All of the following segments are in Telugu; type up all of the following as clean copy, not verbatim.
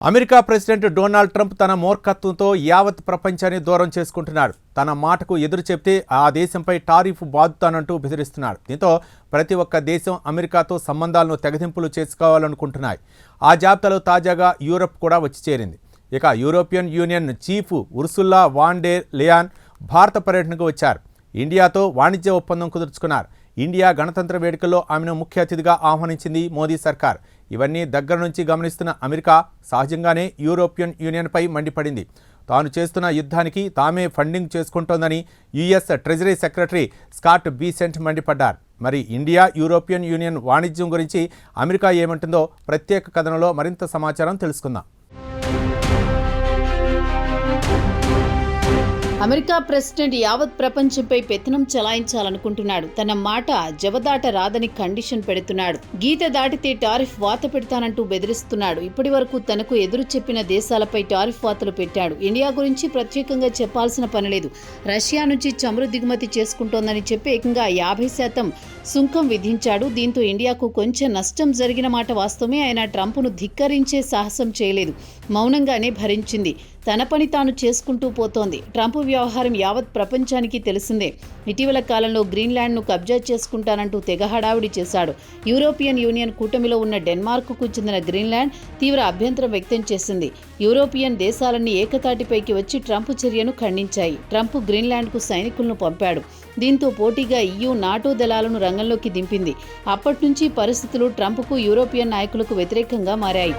అమెరికా ప్రెసిడెంట్ డొనాల్డ్ ట్రంప్ తన మూర్ఖత్వంతో యావత్ ప్రపంచాన్ని దూరం చేసుకుంటున్నాడు. తన మాటకు ఎదురు చెప్తే ఆ దేశంపై టారిఫ్ బాదుతానంటూ బెదిరిస్తున్నాడు. దీంతో ప్రతి ఒక్క దేశం అమెరికాతో సంబంధాలను తెగదింపులు చేసుకోవాలనుకుంటున్నాయి. ఆ జాబితాలో తాజాగా యూరప్ కూడా వచ్చి చేరింది. ఇక European union chief Ursula von der Leyen భారత పర్యటనకు వచ్చారు. ఇండియాతో వాణిజ్య ఒప్పందం కుదుర్చుకున్నారు. ఇండియా గణతంత్ర వేడుకల్లో ఆమెను ముఖ్య అతిథిగా ఆహ్వానించింది మోదీ సర్కార్. ఇవన్నీ దగ్గర నుంచి గమనిస్తున్న అమెరికా సహజంగానే యూరోపియన్ యూనియన్పై మండిపడింది. తాను చేస్తున్న యుద్ధానికి తామే ఫండింగ్ చేసుకుంటోందని US treasury secretary Scott Bessent మండిపడ్డారు. మరి ఇండియా యూరోపియన్ యూనియన్ వాణిజ్యం గురించి అమెరికా ఏమంటుందో ప్రత్యేక కథనంలో మరింత సమాచారం తెలుసుకుందాం. అమెరికా ప్రెసిడెంట్ యావత్ ప్రపంచంపై పెత్తనం చలాయించాలనుకుంటున్నాడు. తన మాట జవదాట రాదని కండిషన్ పెడుతున్నాడు. గీత దాటితే టారిఫ్ వాత పెడతానంటూ బెదిరిస్తున్నాడు. ఇప్పటి వరకు తనకు ఎదురు చెప్పిన దేశాలపై టారిఫ్ వాతలు పెట్టాడు. ఇండియా గురించి ప్రత్యేకంగా చెప్పాల్సిన పనిలేదు. రష్యా నుంచి చమురు దిగుమతి చేసుకుంటోందని చెప్పి ఏకంగా 50% సుంకం విధించాడు. దీంతో ఇండియాకు కొంచెం నష్టం జరిగిన మాట వాస్తవమే. ఆయన ట్రంప్ను ధిక్కరించే సాహసం చేయలేదు. మౌనంగానే భరించింది. తన పని తాను చేసుకుంటూ పోతోంది. ట్రంప్ వ్యవహారం యావత్ ప్రపంచానికి తెలిసిందే. ఇటీవల కాలంలో గ్రీన్లాండ్ను కబ్జా చేసుకుంటానంటూ తెగ హడావిడి చేశాడు. యూరోపియన్ యూనియన్ కూటమిలో ఉన్న డెన్మార్క్కు చెందిన గ్రీన్లాండ్ తీవ్ర అభ్యంతరం వ్యక్తం చేసింది. యూరోపియన్ దేశాలన్నీ ఏకతాటిపైకి వచ్చి ట్రంప్ చర్యను ఖండించాయి. ట్రంప్ గ్రీన్లాండ్కు సైనికులను పంపాడు. దీంతో పోటీగా EU నాటో దళాలను రంగంలోకి దింపింది. అప్పటి నుంచి పరిస్థితులు ట్రంప్కు యూరోపియన్ నాయకులకు వ్యతిరేకంగా మారాయి.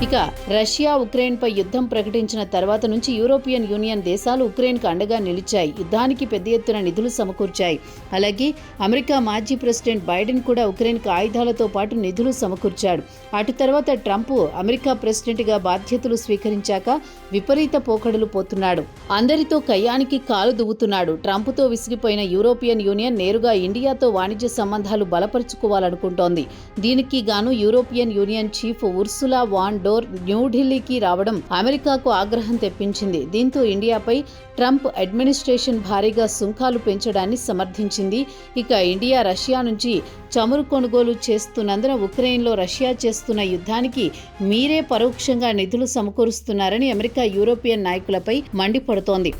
ఇక రష్యా ఉక్రెయిన్పై యుద్ధం ప్రకటించిన తర్వాత నుంచి యూరోపియన్ యూనియన్ దేశాలు ఉక్రెయిన్కు అండగా నిలిచాయి. యుద్ధానికి పెద్ద ఎత్తున నిధులు సమకూర్చాయి. అలాగే అమెరికా మాజీ ప్రెసిడెంట్ బైడెన్ కూడా ఉక్రెయిన్కు ఆయుధాలతో పాటు నిధులు సమకూర్చాడు. అటు తర్వాత ట్రంప్ అమెరికా ప్రెసిడెంట్గా బాధ్యతలు స్వీకరించాక విపరీత పోకడలు పోతున్నాడు. అందరితో కయ్యానికి కాలు దువ్వుతున్నాడు. ట్రంప్తో విసిగిపోయిన యూరోపియన్ యూనియన్ నేరుగా ఇండియాతో వాణిజ్య సంబంధాలు బలపరుచుకోవాలనుకుంటోంది. దీనికి గాను European union chief Ursula von der న్యూఢిల్లీకి రావడం అమెరికాకు ఆగ్రహం తెప్పించింది. దీంతో ఇండియాపై ట్రంప్ అడ్మినిస్ట్రేషన్ భారీగా సుంకాలు పెంచడాన్ని సమర్థించింది. ఇక ఇండియా రష్యా నుంచి చమురు కొనుగోలు చేస్తున్నందున ఉక్రెయిన్లో రష్యా చేస్తున్న యుద్ధానికి మీరే పరోక్షంగా నిధులు సమకూరుస్తున్నారని అమెరికా యూరోపియన్ నాయకులపై మండిపడుతోంది.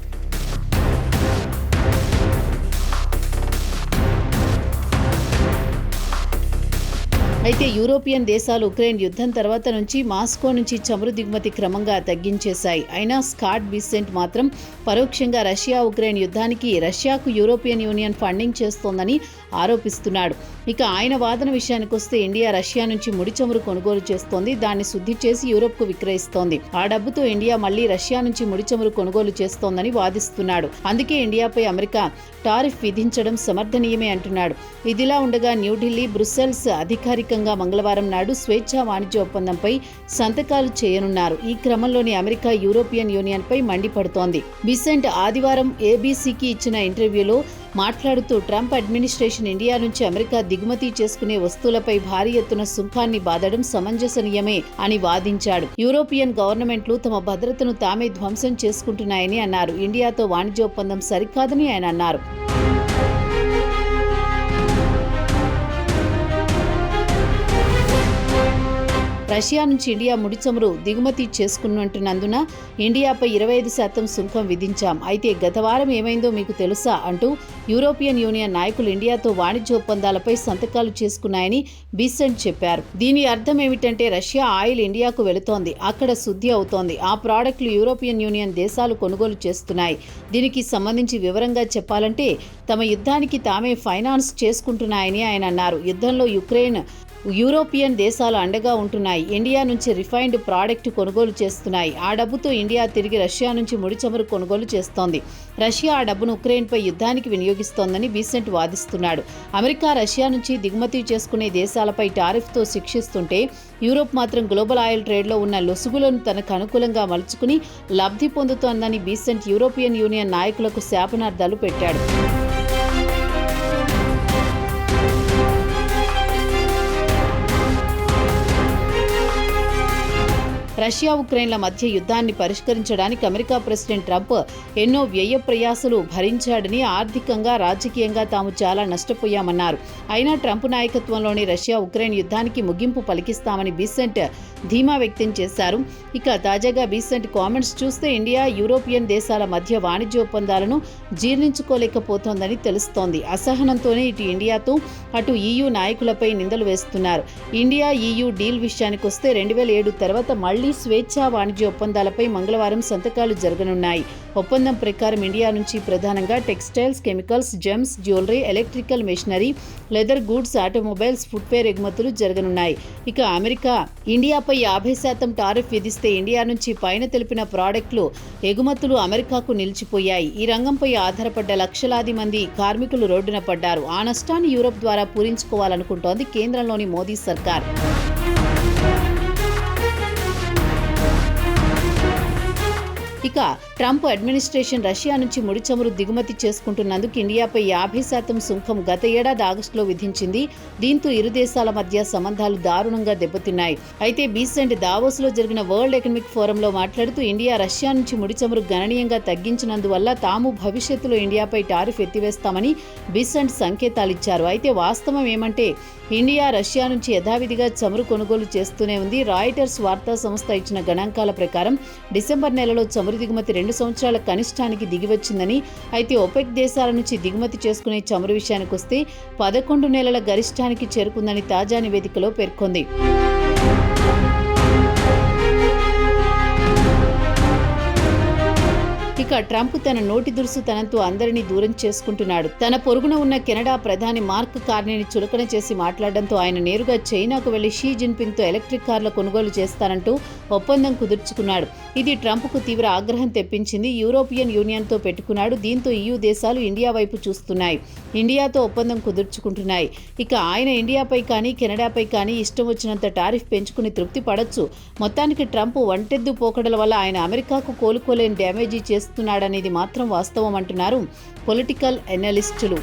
అయితే యూరోపియన్ దేశాలు ఉక్రెయిన్ యుద్ధం తర్వాత నుంచి మాస్కో నుంచి చమురు దిగుమతి క్రమంగా తగ్గించేశాయి. అయినా స్కాట్ బీసెంట్ మాత్రం పరోక్షంగా రష్యా ఉక్రెయిన్ యుద్ధానికి రష్యాకు యూరోపియన్ యూనియన్ ఫండింగ్ చేస్తోందని ఆరోపిస్తున్నాడు. ఇక ఆయన వాదన విషయానికి వస్తే ఇండియా రష్యా నుంచి ముడి చమురు కొనుగోలు చేస్తోంది. దాన్ని శుద్ధి చేసి యూరోప్కు విక్రయిస్తోంది. ఆ డబ్బుతో ఇండియా మళ్లీ రష్యా నుంచి ముడి చమురు కొనుగోలు చేస్తోందని వాదిస్తున్నాడు. అందుకే ఇండియాపై అమెరికా టారిఫ్ విధించడం సమర్థనీయమే అంటున్నాడు. ఇదిలా ఉండగా న్యూఢిల్లీ, బ్రుసెల్స్ అధికారికంగా మంగళవారం నాడు స్వేచ్ఛా వాణిజ్య ఒప్పందంపై సంతకాలు చేయనున్నారు. ఈ క్రమంలోనే అమెరికా యూరోపియన్ యూనియన్పై మండిపడుతోంది. బిసెంట్ ఆదివారం ABCకి ఇచ్చిన ఇంటర్వ్యూలో మాట్లాడుతూ ట్రంప్ అడ్మినిస్ట్రేషన్ ఇండియా నుంచి అమెరికా దిగుమతి చేసుకునే వస్తువులపై భారీ ఎత్తున సుంకాన్ని బాదడం సమంజసనీయమే అని వాదించాడు. యూరోపియన్ గవర్నమెంట్లు తమ భద్రతను తామే ధ్వంసం చేసుకుంటున్నాయని అన్నారు. ఇండియాతో వాణిజ్య ఒప్పందం సరికాదని ఆయన అన్నారు. రష్యా నుంచి ఇండియా ముడి చమురు దిగుమతి చేసుకున్నట్టున్నందున ఇండియాపై 25% సుంకం విధించాం. అయితే గత వారం ఏమైందో మీకు తెలుసా అంటూ యూరోపియన్ యూనియన్ నాయకులు ఇండియాతో వాణిజ్య ఒప్పందాలపై సంతకాలు చేసుకున్నాయని బీసెంట్ చెప్పారు. దీని అర్థం ఏమిటంటే రష్యా ఆయిల్ ఇండియాకు వెళుతోంది, అక్కడ శుద్ధి అవుతోంది. ఆ ప్రోడక్టులు యూరోపియన్ యూనియన్ దేశాలు కొనుగోలు చేస్తున్నాయి. దీనికి సంబంధించి వివరంగా చెప్పాలంటే తమ యుద్ధానికి తామే ఫైనాన్స్ చేసుకుంటున్నాయని ఆయన అన్నారు. యుద్ధంలో యూరోపియన్ దేశాలు అండగా ఉంటున్నాయి. ఇండియా నుంచి రిఫైన్డ్ ప్రోడక్ట్ కొనుగోలు చేస్తున్నాయి. ఆ డబ్బుతో ఇండియా తిరిగి రష్యా నుంచి ముడి చమురు కొనుగోలు చేస్తోంది. రష్యా ఆ డబ్బును ఉక్రెయిన్పై యుద్ధానికి వినియోగిస్తోందని బీసెంట్ వాదిస్తున్నాడు. అమెరికా రష్యా నుంచి దిగుమతి చేసుకునే దేశాలపై టారిఫ్తో శిక్షిస్తుంటే యూరోప్ మాత్రం గ్లోబల్ ఆయిల్ ట్రేడ్లో ఉన్న లొసుగులను తనకు అనుకూలంగా మలుచుకుని లబ్ధి పొందుతోందని బీసెంట్ యూరోపియన్ యూనియన్ నాయకులకు శాపనార్థాలు పెట్టాడు. రష్యా ఉక్రెయిన్ల మధ్య యుద్ధాన్ని పరిష్కరించడానికి అమెరికా ప్రెసిడెంట్ ట్రంప్ ఎన్నో వ్యయ ప్రయాసలు భరించాడని, ఆర్థికంగా రాజకీయంగా తాము చాలా నష్టపోయామన్నారు. అయినా ట్రంప్ నాయకత్వంలోని రష్యా ఉక్రెయిన్ యుద్ధానికి ముగింపు పలికిస్తామని బీసెంట్ ధీమా వ్యక్తం చేశారు. ఇక తాజాగా బీసెంట్ కామెంట్స్ చూస్తే ఇండియా యూరోపియన్ దేశాల మధ్య వాణిజ్య ఒప్పందాలను జీర్ణించుకోలేకపోతోందని తెలుస్తోంది. అసహనంతోనే ఇటు ఇండియాతో అటు EU నాయకులపై నిందలు వేస్తున్నారు. ఇండియా EU డీల్ విషయానికి వస్తే 2007 తర్వాత మళ్లీ స్వేచ్ఛా వాణిజ్య ఒప్పందాలపై మంగళవారం సంతకాలు జరగనున్నాయి. ఒప్పందం ప్రకారం ఇండియా నుంచి ప్రధానంగా textiles, chemicals, gems, jewellery, electrical machinery, leather goods, automobiles, footwear ఎగుమతులు జరగనున్నాయి. ఇక అమెరికా ఇండియాపై 50% టారిఫ్ విధిస్తే ఇండియా నుంచి పైన తెలిపిన ప్రాడక్టులు ఎగుమతులు అమెరికాకు నిలిచిపోయాయి. ఈ రంగంపై ఆధారపడ్డ లక్షలాది మంది కార్మికులు రోడ్డున పడ్డారు. ఆ నష్టాన్ని యూరోప్ ద్వారా పూరించుకోవాలనుకుంటోంది కేంద్రంలోని మోదీ సర్కార్. ఇక ట్రంప్ అడ్మినిస్ట్రేషన్ రష్యా నుంచి ముడి చమురు దిగుమతి చేసుకుంటున్నందుకు ఇండియాపై 50% సుంకం గత ఏడాది ఆగస్టులో విధించింది. దీంతో ఇరు దేశాల మధ్య సంబంధాలు దారుణంగా దెబ్బతిన్నాయి. అయితే బీసెంట్ దావోస్లో జరిగిన వరల్డ్ ఎకనామిక్ ఫోరంలో మాట్లాడుతూ ఇండియా రష్యా నుంచి ముడి చమురు గణనీయంగా తగ్గించినందువల్ల తాము భవిష్యత్తులో ఇండియాపై టారిఫ్ ఎత్తివేస్తామని బీసెంట్ సంకేతాలిచ్చారు. అయితే వాస్తవం ఏమంటే ఇండియా రష్యా నుంచి యథావిధిగా చమురు కొనుగోలు చేస్తూనే ఉంది. రాయిటర్స్ వార్తా సంస్థ ఇచ్చిన గణాంకాల ప్రకారం డిసెంబర్ నెలలో చమురు దిగుమతి 2 సంవత్సరాల కనిష్టానికి దిగివచ్చిందని, అయితే ఒపెక్ దేశాల నుంచి దిగుమతి చేసుకునే చమురు విషయానికి వస్తే 11 నెలల గరిష్టానికి చేరుకుందని తాజా నివేదికలో పేర్కొంది. ఇక ట్రంప్ తన నోటి దురుసుతనంతో అందరినీ దూరం చేసుకుంటున్నాడు. తన పొరుగున ఉన్న కెనడా ప్రధాని మార్క్ కార్నీని చులకన చేసి మాట్లాడడంతో ఆయన నేరుగా చైనాకు వెళ్లి షీ జిన్పింగ్తో ఎలక్ట్రిక్ కార్ల కొనుగోలు చేస్తానంటూ ఒప్పందం కుదుర్చుకున్నాడు. ఇది ట్రంప్కు తీవ్ర ఆగ్రహం తెప్పించింది. యూరోపియన్ యూనియన్తో పెట్టుకున్నాడు. దీంతో EU దేశాలు ఇండియా వైపు చూస్తున్నాయి. ఇండియాతో ఒప్పందం కుదుర్చుకుంటున్నాయి. ఇక ఆయన ఇండియాపై కానీ కెనడాపై కానీ ఇష్టం వచ్చినంత టారిఫ్ పెంచుకుని తృప్తి పడొచ్చు. మొత్తానికి ట్రంప్ ఒంటెద్దు పోకడల వల్ల ఆయన అమెరికాకు కోలుకోలేని డ్యామేజీ చేస్తున్నాడనేది మాత్రం వాస్తవం అంటున్నారు పొలిటికల్ ఎనలిస్టులు.